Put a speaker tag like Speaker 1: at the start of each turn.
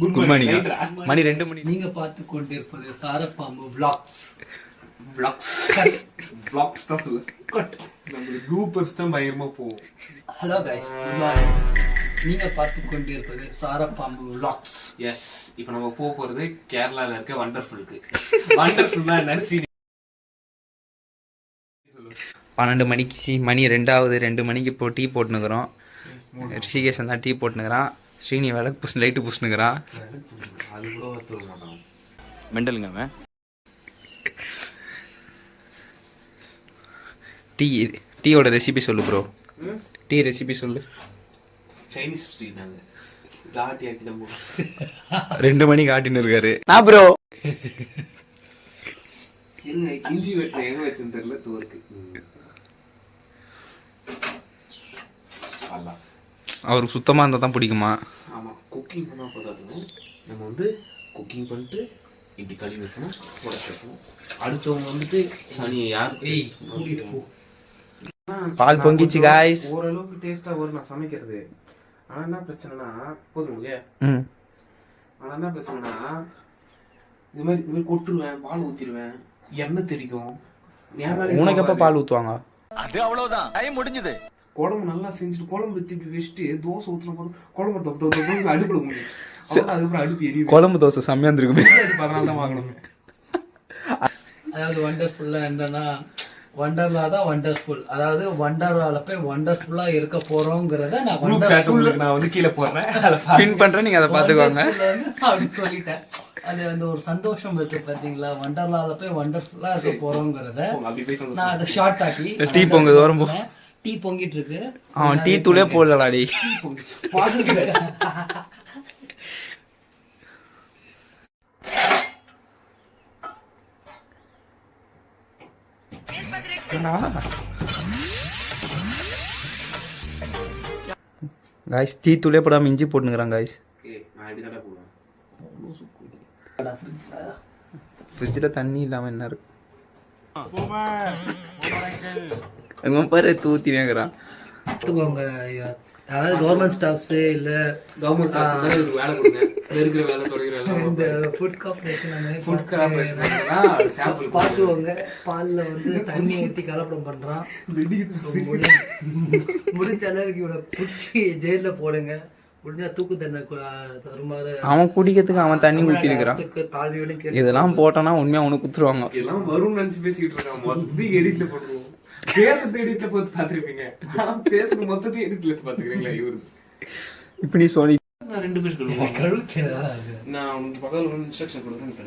Speaker 1: Good morning. மணி 2 மணி.
Speaker 2: நீங்க பார்த்து கொண்டிருப்பது சாரப்பாம்பு vlogs.
Speaker 3: vlogs தான் சொல்லு. நம்ம ப்ளூபர்ஸ் தான் பயங்கரமா போகும்.
Speaker 2: Hello guys, good morning. நீங்க பார்த்து கொண்டிருப்பது சாரப்பாம்பு vlogs.
Speaker 3: எஸ், இப்போ நம்ம போறது கேரளால இருக்க வண்டர்ஃபுல்க்கு. வண்டர்ஃபுல்னா நினைச்சி
Speaker 1: 12 மணிக்கு மணி 2 மணிக்கு இப்போ டீ போட்டுனுக்குறோம். ரிஷிகேஷன் தான் டீ போட்டுனுக்குறான். ஸ்ரீனி விளக்கு லைட்டு புஷ்ணுக்குறான்.
Speaker 3: அது கூட ஒத்துக்க மாட்டான்.
Speaker 1: மெண்டலுங்க அவன். டீயோட ரெசிபி சொல்லு ப்ரோ. டீ ரெசிபி சொல்லு.
Speaker 3: சைனீஸ் ஸ்ட்ரீட் நாங்க லாட்டி ஆட்டி தான் போறோம்.
Speaker 1: 2 மணிக்கு ஆட்டின்னு இருக்காரு. நான் ப்ரோ
Speaker 3: என்ன இஞ்சி வெட்ட எங்க வச்சுன்னு தெரியல தோருக்கு.
Speaker 1: அவருக்கு சுத்தமா இருந்தா தான் பிடிக்குமா?
Speaker 3: ஆமா, குக்கிங் பண்ணா போதாதுங்க. நம்ம வந்து குக்கிங் பண்ணிட்டு இப்படி கழுவி வைக்கணும், உடச்சு வைக்கணும். அடுத்தவங்க வந்துட்டு சனியை யாருக்கு கூட்டிட்டு போ.
Speaker 1: பால் பொங்கிச்சு காய்ஸ்.
Speaker 3: ஓரளவுக்கு டேஸ்டா வரும் நான் சமைக்கிறது. ஆனா என்ன பிரச்சனைனா போதுங்க. ஆனா என்ன பிரச்சனைனா இது மாதிரி கொட்டுருவேன், பால் ஊத்திடுவேன், எண்ணெய் தெரிக்கும்.
Speaker 1: உனக்கு எப்ப பால் ஊத்துவாங்க?
Speaker 4: அது அவ்வளவுதான், டைம் முடிஞ்சது.
Speaker 3: குழம்பு நல்லா செஞ்சுட்டு குழம்பு திருப்பி வச்சுட்டு தோசை ஊத்துன போது குழம்பு அடுப்புல முடிச்சு. அதுக்கப்புறம் அடுப்பு எரியும்.
Speaker 1: குழம்பு தோசை செம்மையா இருந்திருக்குமே.
Speaker 3: அதனால தான் வாங்கணும்.
Speaker 2: அதாவது வண்டர்ஃபுல்லா என்னன்னா வண்டர்லா தான் வண்டர்ஃபுல். அதாவது வண்டர்லால போய் வண்டர்ஃபுல்லா இருக்க போறோங்கிறத
Speaker 3: நான் வந்து கீழே போடுறேன்,
Speaker 1: பின் பண்றேன், நீங்க அதை பாத்துக்கோங்க.
Speaker 2: அப்படி சொல்லிட்டேன். அது அந்த ஒரு சந்தோஷம் இருக்கு பாத்தீங்களா, வண்டர்லால போய் வண்டர்ஃபுல்லா இருக்க போறோங்கிறத நான் அதை ஷார்ட் ஆக்கி
Speaker 1: டீ பொங்குது வரும்.
Speaker 2: டீ பொங்கிட்டு இருக்கு.
Speaker 1: அவன் டீ தூளே போடலடா. காய்ஸ் டீ தூளே போடாம இஞ்சி போட்டுனுக்குறான் காய்ஸ். ஃப்ரிட்ஜில் தண்ணி இல்லாம என்ன இருக்கு? பாரு தூத்தினேங்கிறான்.
Speaker 2: அதாவது கவர்மெண்ட் ஸ்டாஃப்ஸ் இல்ல
Speaker 3: கவர்மெண்ட் ஸ்டாஃப்ஸ் வேலை கொடுங்க, இருக்கிற வேலை தொடங்குற வேலை.
Speaker 2: இந்த ஃபுட் கார்ப்பரேஷன் அந்த
Speaker 3: ஃபுட் கார்ப்பரேஷன்
Speaker 2: பாத்துக்கோங்க. பால்ல வந்து தண்ணி ஊத்தி கலப்படம் பண்றான். முடிஞ்ச அளவுக்கு இவனை பிடிச்சி ஜெயில போடுங்க. முடிஞ்சா தூக்கு தண்டனை தருமாறு.
Speaker 1: அவன் குடிக்கிறதுக்கு அவன் தண்ணி ஊத்தி இருக்கிறான். இதெல்லாம் போட்டானா உண்மையா அவனுக்கு குத்துருவாங்க.
Speaker 3: எல்லாம் வரும்னு நினைச்சு பேசிக்கிட்டு இருக்கான். மொத்தம் எடிட்ல பண்ணுவோம். பேசுறது எடிட்ல போட்டு பாத்துருப்பீங்க. பேசுறது மொத்தத்தையும் எடிட்ல பாத்துக்கிறீங்களா? இவரு
Speaker 1: இப்ப நீ சொல்லி
Speaker 3: நான் 2 பேர் சொல்லுவேன். நான் உங்களுக்கு பக்கத்துல வந்து இன்ஸ்ட்ரக்ஷன் கொடுக்குறேன்னு